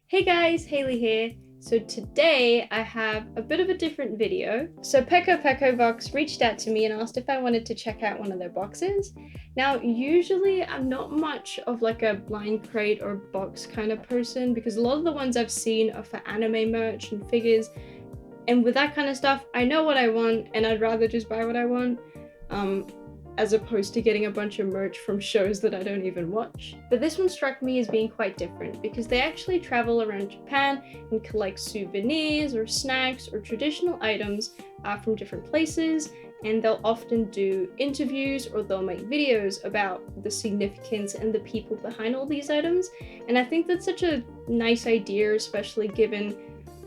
Hey guys, Haley here. So today I have a bit of a different video. So Peko Peko Box reached out to me and asked if I wanted to check out one of their boxes. Now, usually I'm not much of like a blind crate or box kind of person because a lot of the ones I've seen are for anime merch and figures. And with that kind of stuff, I know what I want and I'd rather just buy what I want. As opposed to getting a bunch of merch from shows that I don't even watch. But this one struck me as being quite different because they actually travel around Japan and collect souvenirs or snacks or traditional items from different places, and they'll often do interviews or they'll make videos about the significance and the people behind all these items. And I think that's such a nice idea, especially given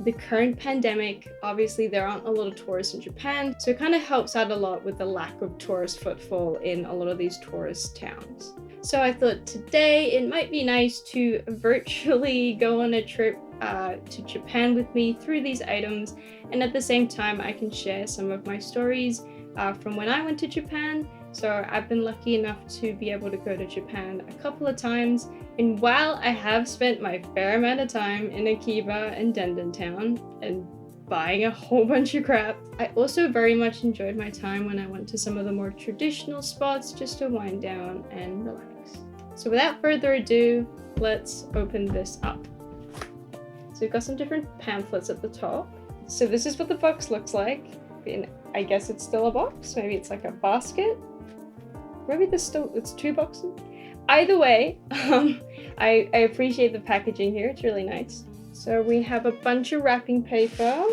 the current pandemic. Obviously there aren't a lot of tourists in Japan, so it kind of helps out a lot with the lack of tourist footfall in a lot of these tourist towns. So I thought today it might be nice to virtually go on a trip to Japan with me through these items, and at the same time I can share some of my stories from when I went to Japan. So I've been lucky enough to be able to go to Japan a couple of times, and while I have spent my fair amount of time in Akiba and Denden Town and buying a whole bunch of crap, I also very much enjoyed my time when I went to some of the more traditional spots just to wind down and relax. So without further ado, let's open this up. So we've got some different pamphlets at the top. So this is what the box looks like. And I guess it's still a box, maybe it's like a basket. Maybe it's two boxes. Either way, I appreciate the packaging here, it's really nice. So we have a bunch of wrapping paper.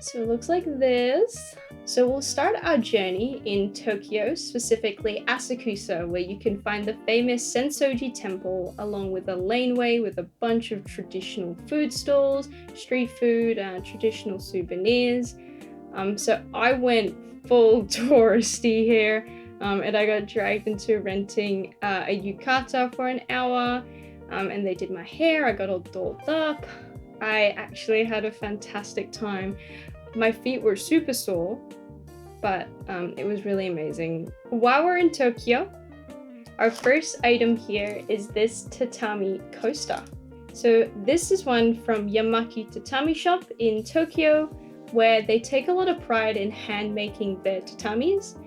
So it looks like this. So we'll start our journey in Tokyo, specifically Asakusa, where you can find the famous Sensoji Temple, along with a laneway with a bunch of traditional food stalls, street food, traditional souvenirs. So I went full touristy here. And I got dragged into renting a yukata for an hour, and they did my hair. I got all dolled up. I actually had a fantastic time. My feet were super sore, but it was really amazing. While we're in Tokyo, our first item here is this tatami coaster. So this is one from Yamaki Tatami Shop in Tokyo, where they take a lot of pride in hand making their tatamis.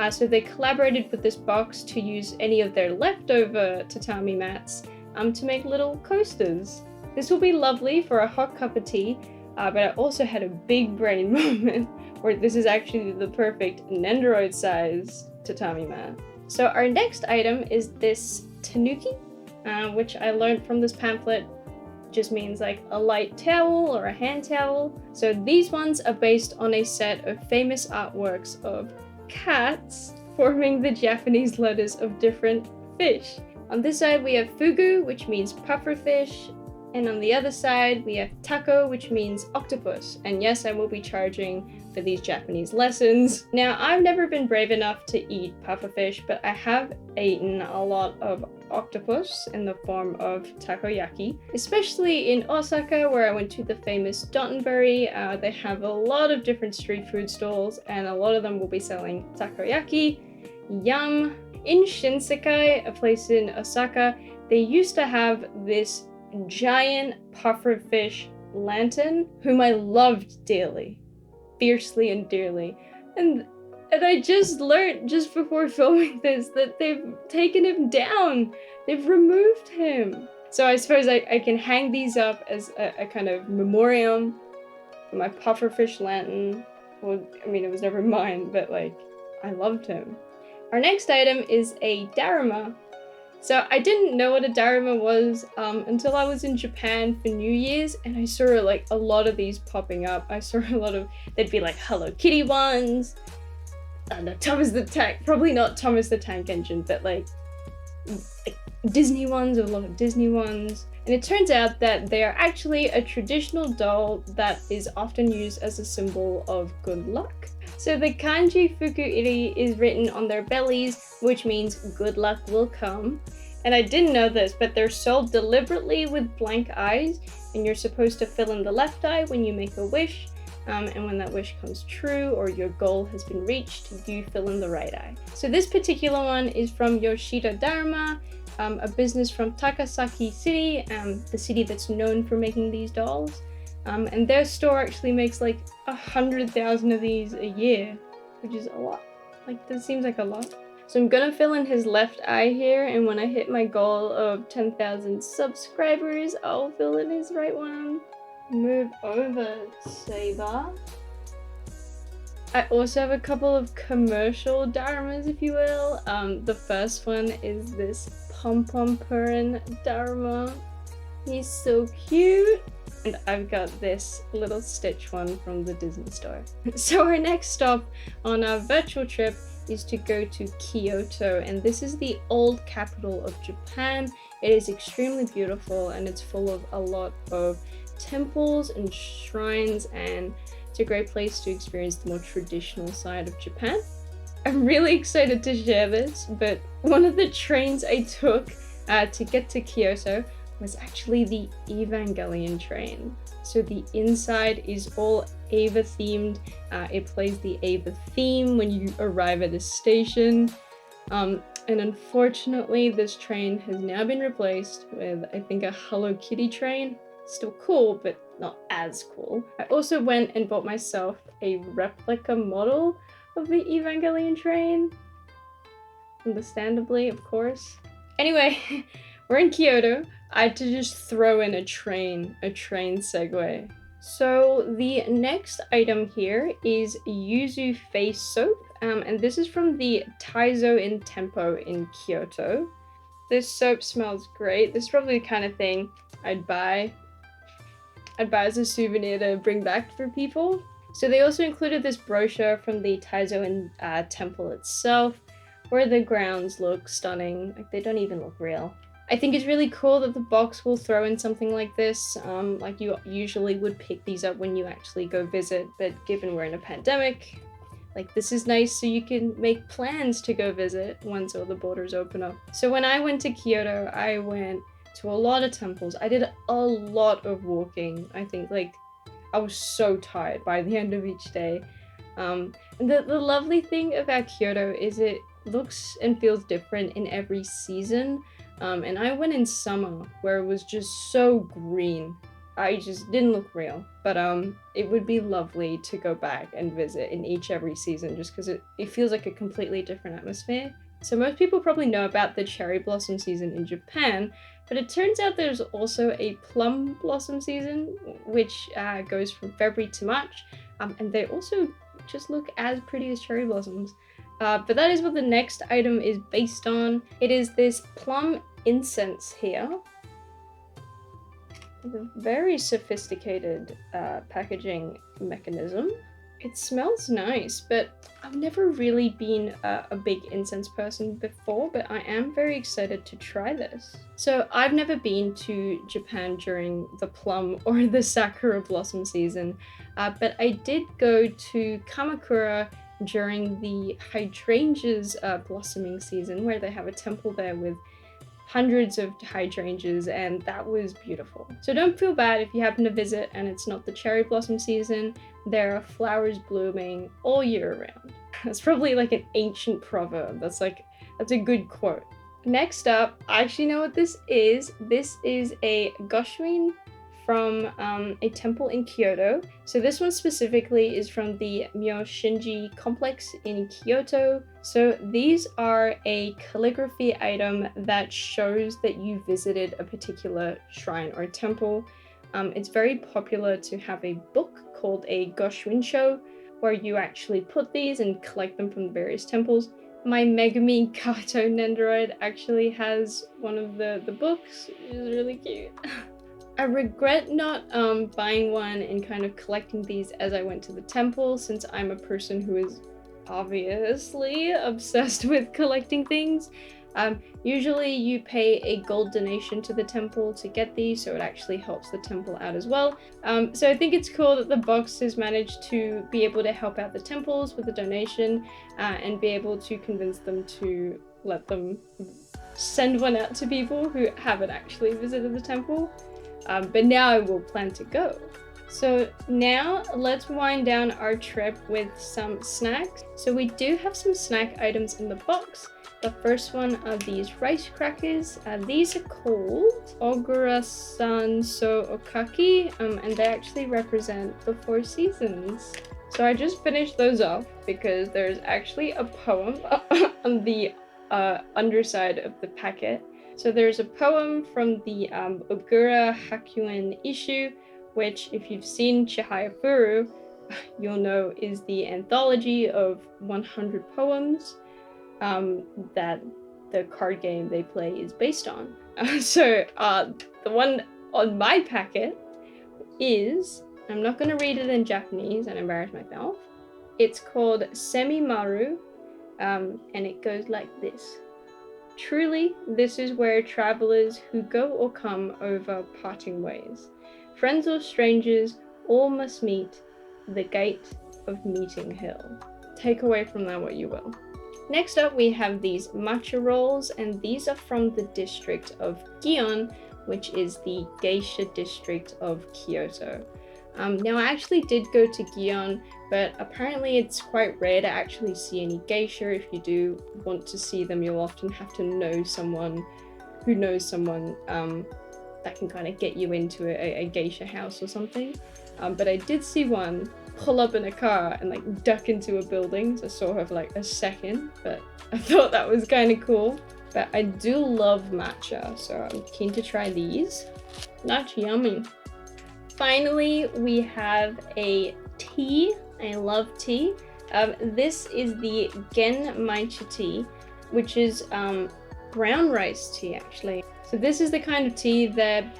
So they collaborated with this box to use any of their leftover tatami mats to make little coasters. This will be lovely for a hot cup of tea, but I also had a big brain moment where this is actually the perfect Nendoroid size tatami mat. So our next item is this tanuki, which I learned from this pamphlet just means like a light towel or a hand towel. So these ones are based on a set of famous artworks of cats forming the Japanese letters of different fish. On this side we have fugu, which means pufferfish, and on the other side we have tako, which means octopus. And yes, I will be charging for these Japanese lessons. Now, I've never been brave enough to eat pufferfish, but I have eaten a lot of octopus in the form of takoyaki, especially in Osaka, where I went to the famous Dotonbori. They have a lot of different street food stalls, and a lot of them will be selling takoyaki. Yum! In Shinsekai, a place in Osaka, they used to have this giant pufferfish lantern, whom I loved dearly, fiercely and dearly. And I just learned just before filming this that they've taken him down. They've removed him. So I suppose I can hang these up as a kind of memoriam for my pufferfish lantern. Well, I mean, it was never mine, but like, I loved him. Our next item is a daruma. So I didn't know what a daruma was until I was in Japan for New Year's, and I saw like a lot of these popping up. I saw a lot of, they'd be like Hello Kitty ones, no, Thomas the Tank, probably not Thomas the Tank Engine, but like Disney ones, a lot of Disney ones. And it turns out that they are actually a traditional doll that is often used as a symbol of good luck. So the kanji fukuiri is written on their bellies, which means good luck will come. And I didn't know this, but they're sold deliberately with blank eyes, and you're supposed to fill in the left eye when you make a wish, and when that wish comes true or your goal has been reached, you fill in the right eye. So this particular one is from Yoshida Dharma, a business from Takasaki City, the city that's known for making these dolls. And their store actually makes like 100,000 of these a year, which is a lot. Like, that seems like a lot. So I'm gonna fill in his left eye here, and when I hit my goal of 10,000 subscribers, I'll fill in his right one. Move over, Saber. I also have a couple of commercial Dharmas, if you will. The first one is this Pom Pom Purin Dharma. He's so cute. And I've got this little Stitch one from the Disney store. So our next stop on our virtual trip is to go to Kyoto, and this is the old capital of Japan. It is extremely beautiful, and it's full of a lot of temples and shrines, and it's a great place to experience the more traditional side of Japan. I'm really excited to share this, but one of the trains I took to get to Kyoto was actually the Evangelion train. So the inside is all Eva themed. It plays the Eva theme when you arrive at a station. And unfortunately, this train has now been replaced with, I think, a Hello Kitty train. Still cool, but not as cool. I also went and bought myself a replica model of the Evangelion train. Understandably, of course. Anyway, we're in Kyoto. I had to just throw in a train segue. So the next item here is Yuzu face soap, and this is from the Taizo in Tempo in Kyoto. This soap smells great. This is probably the kind of thing I'd buy as a souvenir to bring back for people. So they also included this brochure from the Taizo in temple itself, where the grounds look stunning. Like, they don't even look real. I think it's really cool that the box will throw in something like this. Like, you usually would pick these up when you actually go visit, but given we're in a pandemic, like, this is nice so you can make plans to go visit once all the borders open up. So when I went to Kyoto, I went to a lot of temples. I did a lot of walking. I think, like, I was so tired by the end of each day. And the lovely thing about Kyoto is it looks and feels different in every season. And I went in summer where it was just so green. I just didn't look real. But it would be lovely to go back and visit in every season, just because it feels like a completely different atmosphere. So most people probably know about the cherry blossom season in Japan, but it turns out there's also a plum blossom season, which goes from February to March, and they also just look as pretty as cherry blossoms. But that is what the next item is based on. It is this plum incense here. With a very sophisticated packaging mechanism. It smells nice, but I've never really been a big incense person before, but I am very excited to try this. So I've never been to Japan during the plum or the sakura blossom season, but I did go to Kamakura during the hydrangeas blossoming season, where they have a temple there with hundreds of hydrangeas, and that was beautiful. So don't feel bad if you happen to visit and it's not the cherry blossom season. There are flowers blooming all year round. That's probably like an ancient proverb. That's a good quote. Next up, I actually know what this is. This is a goshuin from a temple in Kyoto. So this one specifically is from the Myoshinji complex in Kyoto. So these are a calligraphy item that shows that you visited a particular shrine or temple. It's very popular to have a book called a Goshuinsho, where you actually put these and collect them from the various temples. My Megami cartoon Nendoroid actually has one of the books, which is really cute. I regret not buying one and kind of collecting these as I went to the temple, since I'm a person who is obviously obsessed with collecting things. Usually you pay a gold donation to the temple to get these, so it actually helps the temple out as well. So I think it's cool that the box has managed to be able to help out the temples with the donation and be able to convince them to let them send one out to people who haven't actually visited the temple. But now I will plan to go. So now let's wind down our trip with some snacks. So we do have some snack items in the box. The first one are these rice crackers. These are called Ogura-san so Okaki, and they actually represent the 4 seasons. So I just finished those off because there's actually a poem on the underside of the packet. So there's a poem from the Ogura Hakyuen issue, which, if you've seen Chihaya Furu, you'll know is the anthology of 100 poems that the card game they play is based on. So the one on my packet is, I'm not going to read it in Japanese and embarrass myself. It's called Semimaru, and it goes like this. Truly, this is where travelers who go or come over parting ways. Friends or strangers, all must meet the gate of Meeting Hill. Take away from that what you will. Next up, we have these matcha rolls, and these are from the district of Gion, which is the geisha district of Kyoto. Now, I actually did go to Gion, but apparently it's quite rare to actually see any geisha. If you do want to see them, you'll often have to know someone who knows someone that can kind of get you into a geisha house or something. But I did see one pull up in a car and like duck into a building, so I saw her for like a second, but I thought that was kind of cool. But I do love matcha, so I'm keen to try these. That's yummy. Finally, we have a tea. I love tea. This is the Gen Maicha tea, which is brown rice tea actually. So this is the kind of tea that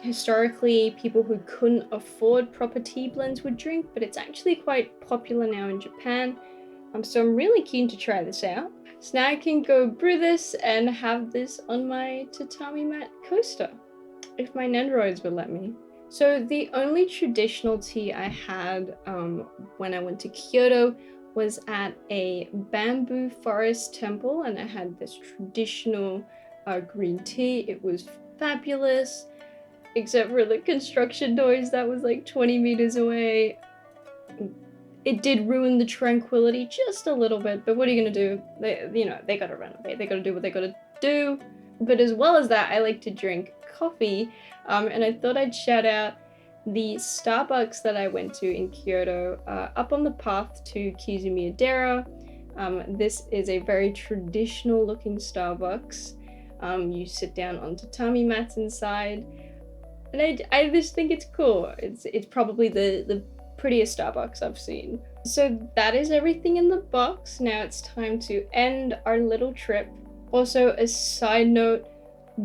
historically people who couldn't afford proper tea blends would drink, but it's actually quite popular now in Japan. So I'm really keen to try this out. So now I can go brew this and have this on my tatami mat coaster, if my Nendoroids would let me. So the only traditional tea I had when I went to Kyoto was at a bamboo forest temple, and I had this traditional green tea. It was fabulous, except for the construction noise that was like 20 meters away. It did ruin the tranquility just a little bit, but what are you gonna do? They gotta renovate, they gotta do what they gotta do. But as well as that, I like to drink coffee, and I thought I'd shout out the Starbucks that I went to in Kyoto, up on the path to Kizumiya-dera. This is a very traditional looking Starbucks. You sit down on tatami mats inside, and I just think it's cool. It's probably the prettiest Starbucks I've seen. So that is everything in the box. Now it's time to end our little trip. Also, a side note,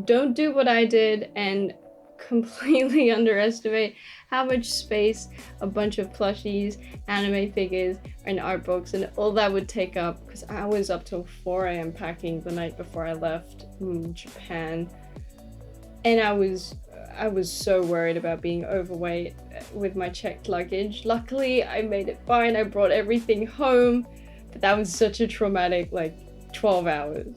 don't do what I did and completely underestimate how much space a bunch of plushies, anime figures, and art books and all that would take up, because I was up till 4 a.m. packing the night before I left Japan, and I was so worried about being overweight with my checked luggage. Luckily, I made it fine. I brought everything home, but that was such a traumatic 12 hours.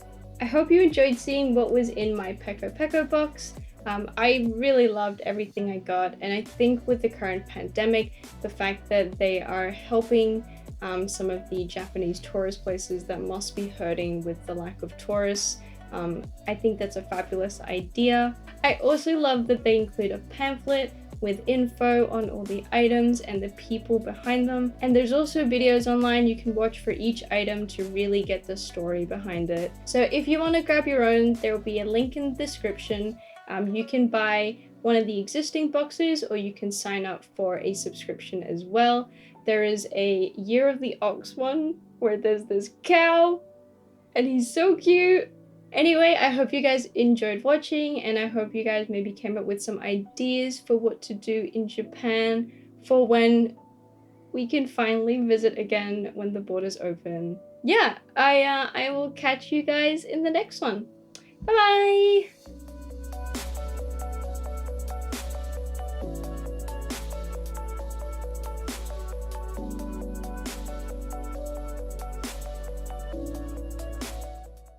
I hope you enjoyed seeing what was in my Peko Peko box. I really loved everything I got, and I think with the current pandemic, the fact that they are helping some of the Japanese tourist places that must be hurting with the lack of tourists, I think that's a fabulous idea. I also love that they include a pamphlet with info on all the items and the people behind them. And there's also videos online you can watch for each item to really get the story behind it. So if you want to grab your own, there will be a link in the description. You can buy one of the existing boxes, or you can sign up for a subscription as well. There is a Year of the Ox one where there's this cow and he's so cute. Anyway, I hope you guys enjoyed watching, and I hope you guys maybe came up with some ideas for what to do in Japan for when we can finally visit again when the borders open. Yeah, I will catch you guys in the next one. Bye bye!